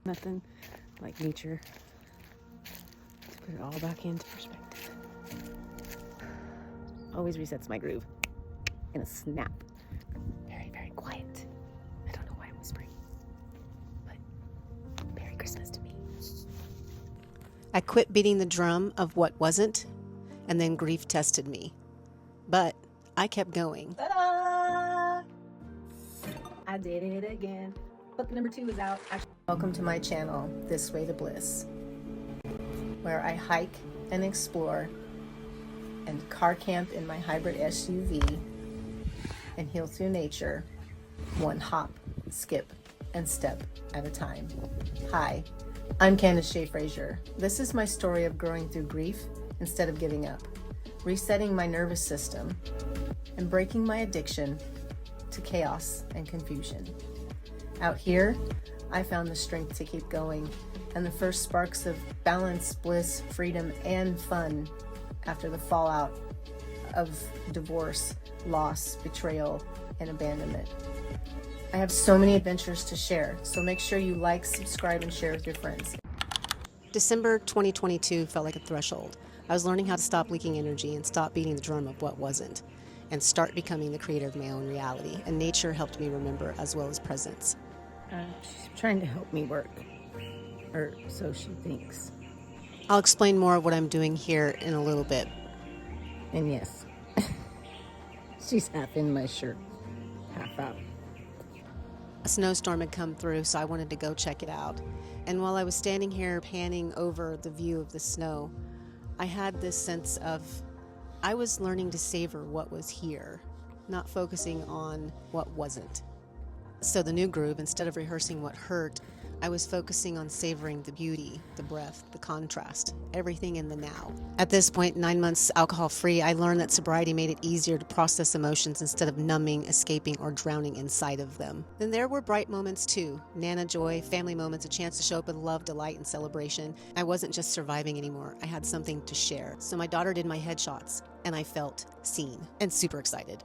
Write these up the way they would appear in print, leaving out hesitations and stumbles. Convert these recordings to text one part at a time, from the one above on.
Nothing like nature to put it all back into perspective. Always resets my groove in a snap. Very, very quiet. I don't know why I'm whispering, but Merry Christmas to me. I quit beating the drum of what wasn't, and then grief tested me. But I kept going. Ta-da! I did it again. Book number 2 is out. Welcome to my channel, This Way to Bliss, where I hike and explore and car camp in my hybrid SUV and heal through nature, one hop, skip, and step at a time. Hi, I'm Candace Shea Frazier. This is my story of growing through grief instead of giving up, resetting my nervous system, and breaking my addiction to chaos and confusion. Out here, I found the strength to keep going and the first sparks of balance, bliss, freedom, and fun after the fallout of divorce, loss, betrayal, and abandonment. I have so many adventures to share, so make sure you like, subscribe, and share with your friends. December 2022 felt like a threshold. I was learning how to stop leaking energy and stop beating the drum of what wasn't, and start becoming the creator of my own reality. And nature helped me remember as well as presence. She's trying to help me work, or so she thinks. I'll explain more of what I'm doing here in a little bit. And yes, she's half in my shirt, half out. A snowstorm had come through, so I wanted to go check it out. And while I was standing here panning over the view of the snow, I had this sense of I was learning to savor what was here, not focusing on what wasn't. So the new groove, instead of rehearsing what hurt, I was focusing on savoring the beauty, the breath, the contrast, everything in the now. At this point, 9 months alcohol-free, I learned that sobriety made it easier to process emotions instead of numbing, escaping, or drowning inside of them. Then there were bright moments too. Nana joy, family moments, a chance to show up with love, delight, and celebration. I wasn't just surviving anymore. I had something to share. So my daughter did my headshots, and I felt seen and super excited.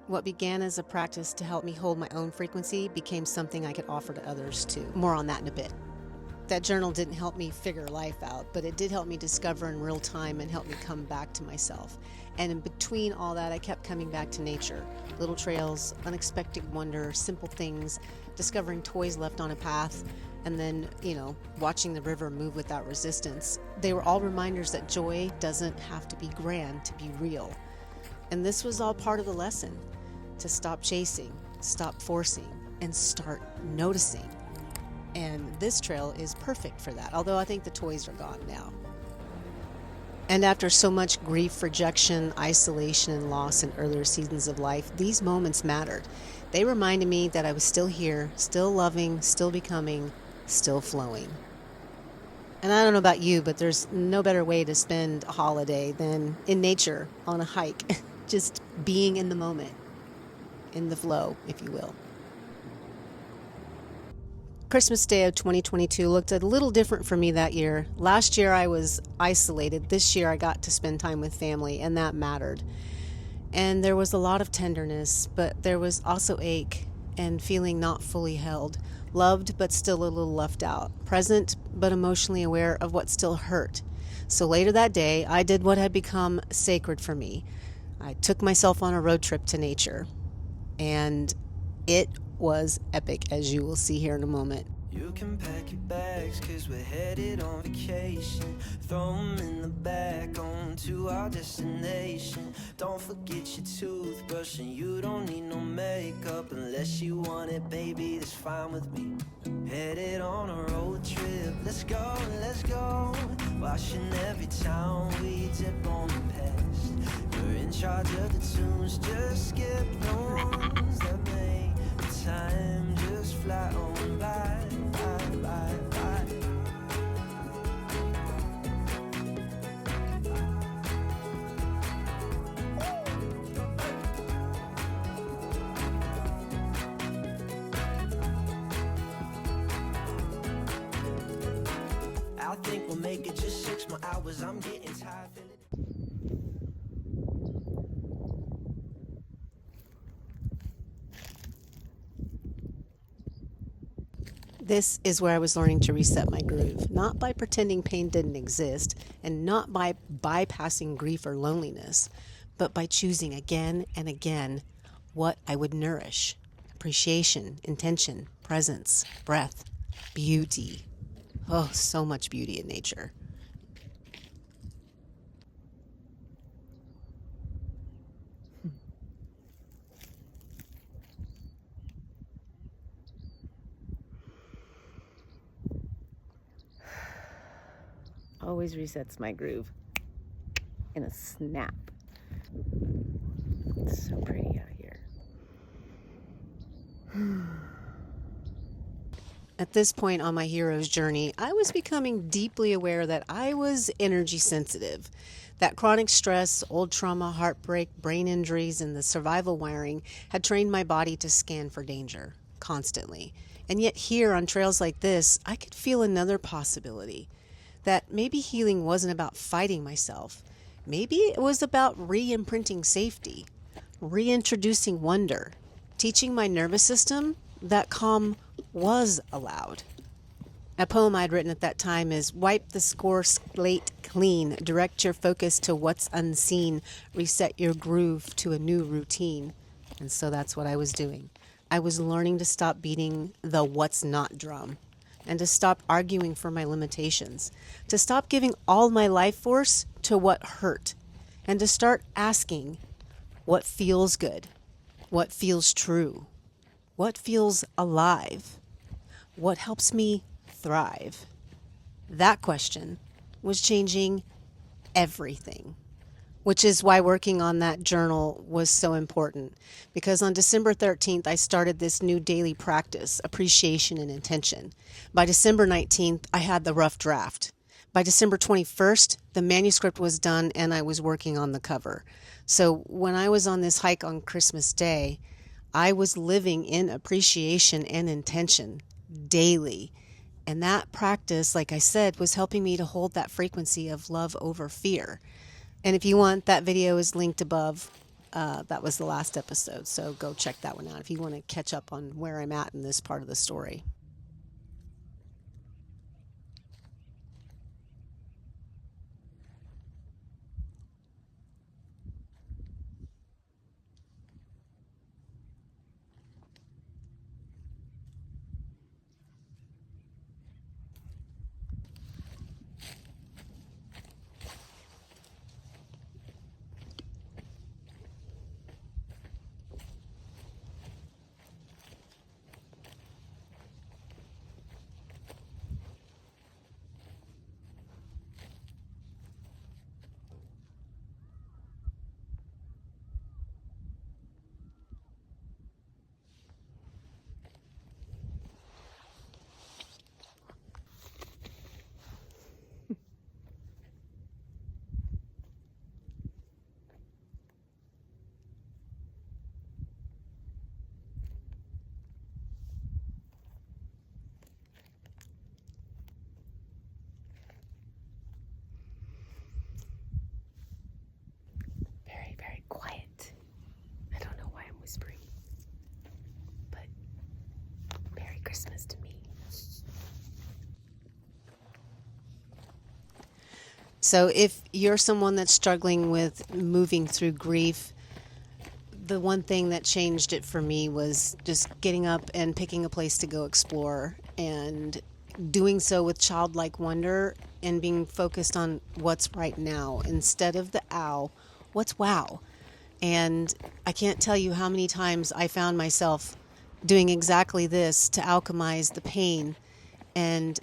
What began as a practice to help me hold my own frequency became something I could offer to others too. More on that in a bit. That journal didn't help me figure life out, but it did help me discover in real time and help me come back to myself. And in between all that, I kept coming back to nature. Little trails, unexpected wonder, simple things, discovering toys left on a path, and then, watching the river move without resistance. They were all reminders that joy doesn't have to be grand to be real. And this was all part of the lesson. To stop chasing, stop forcing, and start noticing. And this trail is perfect for that, although I think the toys are gone now. And after so much grief, rejection, isolation, and loss in earlier seasons of life, these moments mattered. They reminded me that I was still here, still loving, still becoming, still flowing. And I don't know about you, but there's no better way to spend a holiday than in nature, on a hike, just being in the moment. In the flow, if you will. Christmas Day of 2022 looked a little different for me that year. Last year I was isolated. This year I got to spend time with family, and that mattered. And there was a lot of tenderness, but there was also ache and feeling not fully held. Loved, but still a little left out. Present, but emotionally aware of what still hurt. So later that day, I did what had become sacred for me. I took myself on a road trip to nature. And it was epic, as you will see here in a moment. You can pack your bags, cause we're headed on vacation. Throw them in the back, on to our destination. Don't forget your toothbrush, and you don't need no makeup. Unless you want it, baby, that's fine with me. Headed on a road trip, let's go, let's go. Washing every town we dip on the past. You're in charge of the tunes, just skip the ones that make the time just fly on by. I think we'll make it just 6 more hours. I'm getting tired. This is where I was learning to reset my groove, not by pretending pain didn't exist, and not by bypassing grief or loneliness, but by choosing again and again what I would nourish: appreciation, intention, presence, breath, beauty. Oh, so much beauty in nature. Always resets my groove in a snap. It's so pretty out here. At this point on my hero's journey, I was becoming deeply aware that I was energy sensitive. That chronic stress, old trauma, heartbreak, brain injuries, and the survival wiring had trained my body to scan for danger constantly. And yet, here on trails like this, I could feel another possibility: that maybe healing wasn't about fighting myself. Maybe it was about re imprinting safety, reintroducing wonder, teaching my nervous system that calm was allowed. A poem I'd written at that time is: wipe the score slate clean, direct your focus to what's unseen, reset your groove to a new routine. And so that's what I was doing. I was learning to stop beating the what's not drum, and to stop arguing for my limitations, to stop giving all my life force to what hurt, and to start asking what feels good, what feels true, what feels alive, what helps me thrive. That question was changing everything, which is why working on that journal was so important. Because on December 13th, I started this new daily practice: appreciation and intention. By December 19th, I had the rough draft. By December 21st, the manuscript was done and I was working on the cover. So when I was on this hike on Christmas Day, I was living in appreciation and intention daily. And that practice, like I said, was helping me to hold that frequency of love over fear. And if you want, that video is linked above. That was the last episode, so go check that one out if you want to catch up on where I'm at in this part of the story. Very, very quiet. I don't know why I'm whispering, but Merry Christmas to me. So if you're someone that's struggling with moving through grief, the one thing that changed it for me was just getting up and picking a place to go explore, and doing so with childlike wonder and being focused on what's right now instead of the ow, what's wow. And I can't tell you how many times I found myself doing exactly this to alchemize the pain. And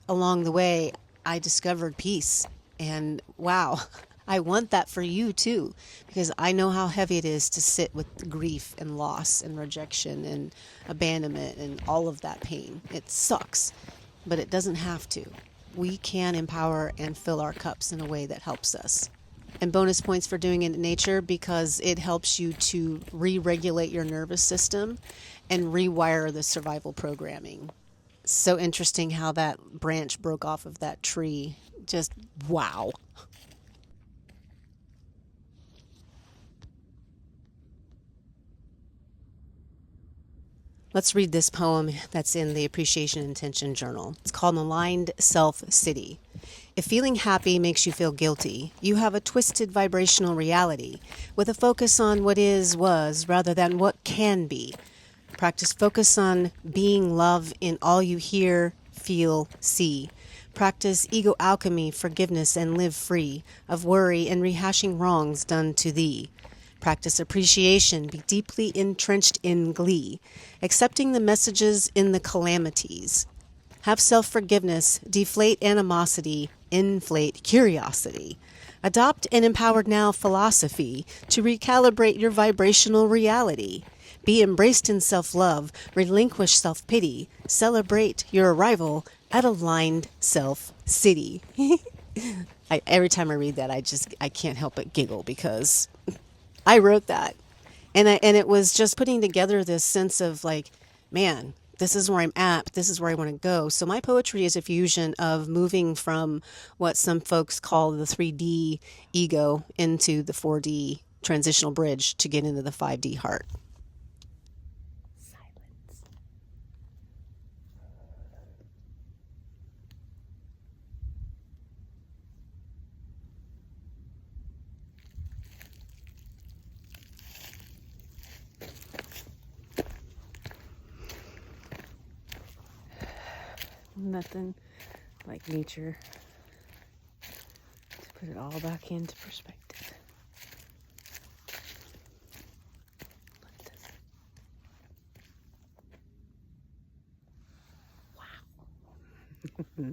along the way, I discovered peace. And wow, I want that for you too, because I know how heavy it is to sit with grief and loss and rejection and abandonment and all of that pain. It sucks, but it doesn't have to. We can empower and fill our cups in a way that helps us. And bonus points for doing it in nature, because it helps you to re-regulate your nervous system and rewire the survival programming. So interesting how that branch broke off of that tree. Just wow. Let's read this poem that's in the Appreciation Intention Journal. It's called Maligned Self City. If feeling happy makes you feel guilty, you have a twisted vibrational reality with a focus on what is, was, rather than what can be. Practice focus on being love in all you hear, feel, see. Practice ego alchemy, forgiveness, and live free of worry and rehashing wrongs done to thee. Practice appreciation, be deeply entrenched in glee, accepting the messages in the calamities. Have self-forgiveness, deflate animosity, inflate curiosity. Adopt an empowered now philosophy to recalibrate your vibrational reality. Be embraced in self-love, relinquish self-pity, celebrate your arrival at aligned self-city. Every time I read that, I can't help but giggle because I wrote that. And it was just putting together this sense of like, man, this is where I'm at, but this is where I want to go. So my poetry is a fusion of moving from what some folks call the 3D ego into the 4D transitional bridge to get into the 5D heart. Silence. Nothing like nature to put it all back into perspective. Look at this. Wow.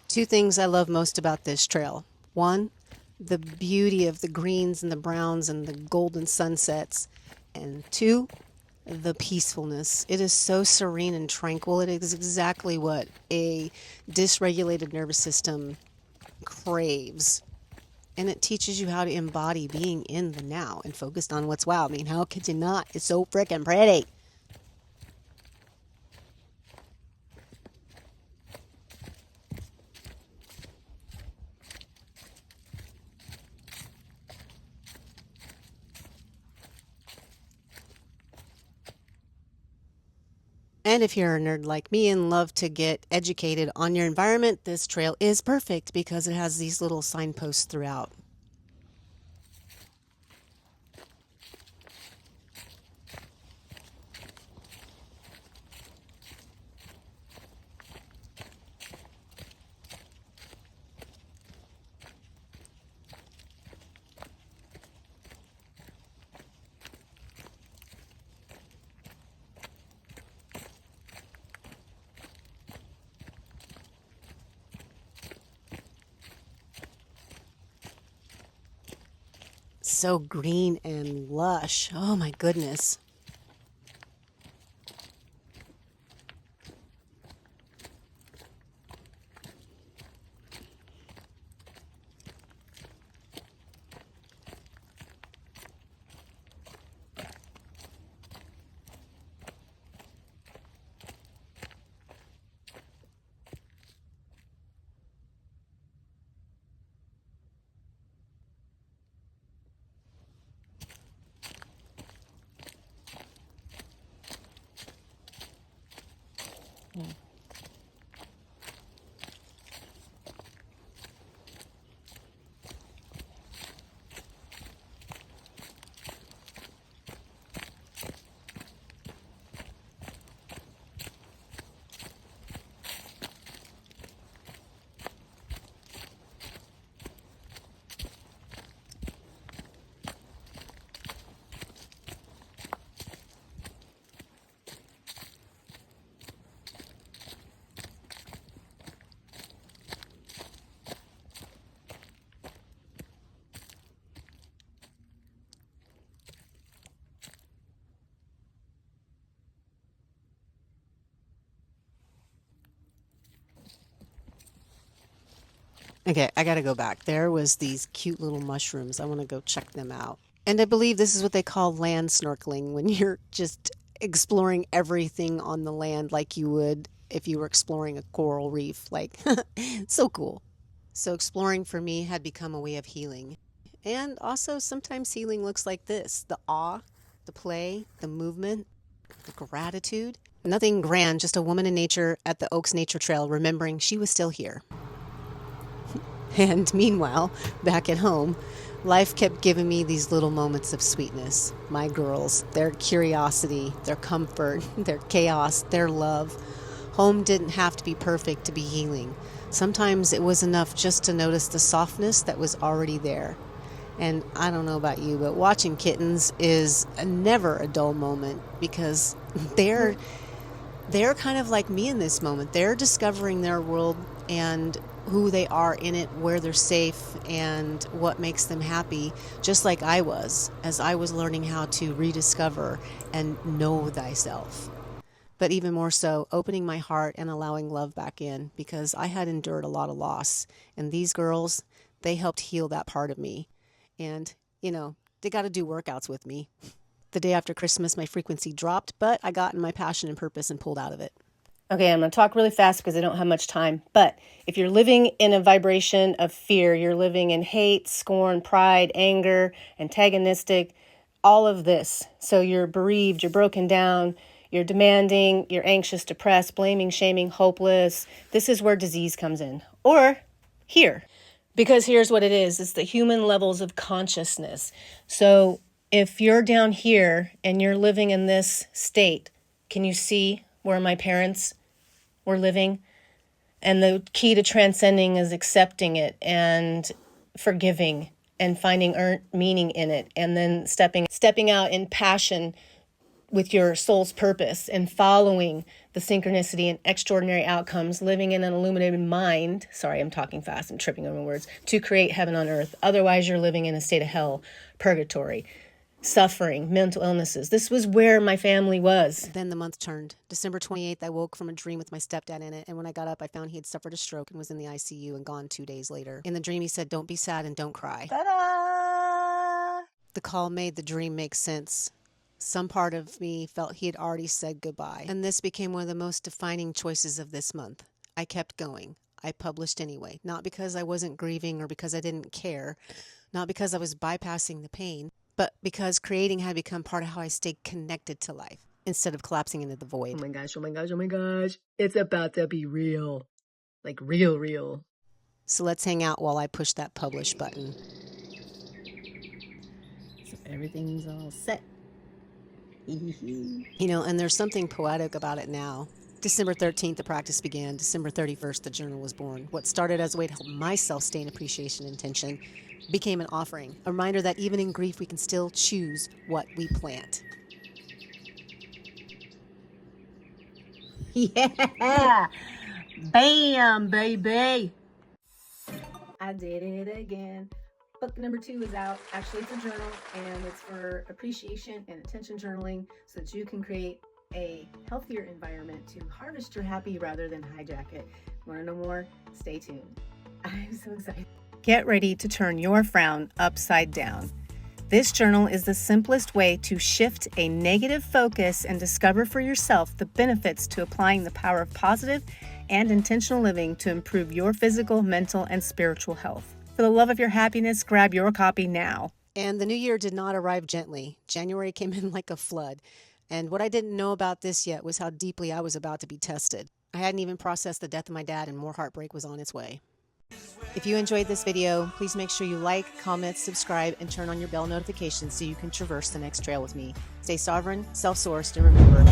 Two things I love most about this trail. One, the beauty of the greens and the browns and the golden sunsets. And two, the peacefulness. It is so serene and tranquil. It is exactly what a dysregulated nervous system craves. And it teaches you how to embody being in the now and focused on what's wow. I mean, how could you not? It's so freaking pretty. And if you're a nerd like me and love to get educated on your environment, this trail is perfect because it has these little signposts throughout. So green and lush. Oh my goodness. Okay, I gotta go back. There was these cute little mushrooms. I want to go check them out. And I believe this is what they call land snorkeling when you're just exploring everything on the land like you would if you were exploring a coral reef. Like, so cool. So exploring for me had become a way of healing. And also sometimes healing looks like this: the awe, the play, the movement, the gratitude. Nothing grand, just a woman in nature at the Oaks Nature Trail remembering she was still here. And meanwhile, back at home, life kept giving me these little moments of sweetness. My girls, their curiosity, their comfort, their chaos, their love. Home didn't have to be perfect to be healing. Sometimes it was enough just to notice the softness that was already there. And I don't know about you, but watching kittens is never a dull moment, because they're kind of like me in this moment. They're discovering their world and who they are in it, where they're safe, and what makes them happy, just like I was, as I was learning how to rediscover and know thyself. But even more so, opening my heart and allowing love back in, because I had endured a lot of loss. And these girls, they helped heal that part of me. And, they got to do workouts with me. The day after Christmas, my frequency dropped, but I got in my passion and purpose and pulled out of it. Okay, I'm going to talk really fast because I don't have much time. But if you're living in a vibration of fear, you're living in hate, scorn, pride, anger, antagonistic, all of this. So you're bereaved, you're broken down, you're demanding, you're anxious, depressed, blaming, shaming, hopeless. This is where disease comes in. Or here. Because here's what it is. It's the human levels of consciousness. So if you're down here and you're living in this state, can you see where my parents were living? And the key to transcending is accepting it and forgiving and finding meaning in it. And then stepping out in passion with your soul's purpose and following the synchronicity and extraordinary outcomes, living in an illuminated mind. Sorry, I'm talking fast. I'm tripping over my words. To create heaven on earth. Otherwise, you're living in a state of hell, purgatory, suffering, mental illnesses. This was where my family was. Then the month turned. December 28th, I woke from a dream with my stepdad in it, and when I got up, I found he had suffered a stroke and was in the ICU and gone 2 days later. In the dream, he said, "Don't be sad and don't cry." Ta-da! The call made the dream make sense. Some part of me felt he had already said goodbye, and this became one of the most defining choices of this month. I kept going. I published anyway, not because I wasn't grieving or because I didn't care, not because I was bypassing the pain, but because creating had become part of how I stayed connected to life instead of collapsing into the void. Oh my gosh, oh my gosh, oh my gosh. It's about to be real. Like real. So let's hang out while I push that publish button. So everything's all set. And there's something poetic about it now. December 13th, the practice began. December 31st, the journal was born. What started as a way to help myself stay in appreciation and intention became an offering, a reminder that even in grief, we can still choose what we plant. Yeah! Bam, baby! I did it again. Book number 2 is out. Actually, it's a journal, and it's for appreciation and intention journaling so that you can create a healthier environment to harvest your happy rather than hijack it. Want to know more? Stay tuned. I'm so excited. Get ready to turn your frown upside down. This journal is the simplest way to shift a negative focus and discover for yourself the benefits to applying the power of positive and intentional living to improve your physical, mental, and spiritual health. For the love of your happiness, grab your copy now. And the new year did not arrive gently. January came in like a flood. And what I didn't know about this yet was how deeply I was about to be tested. I hadn't even processed the death of my dad, and more heartbreak was on its way. If you enjoyed this video, please make sure you like, comment, subscribe, and turn on your bell notifications so you can traverse the next trail with me. Stay sovereign, self-sourced, and remember...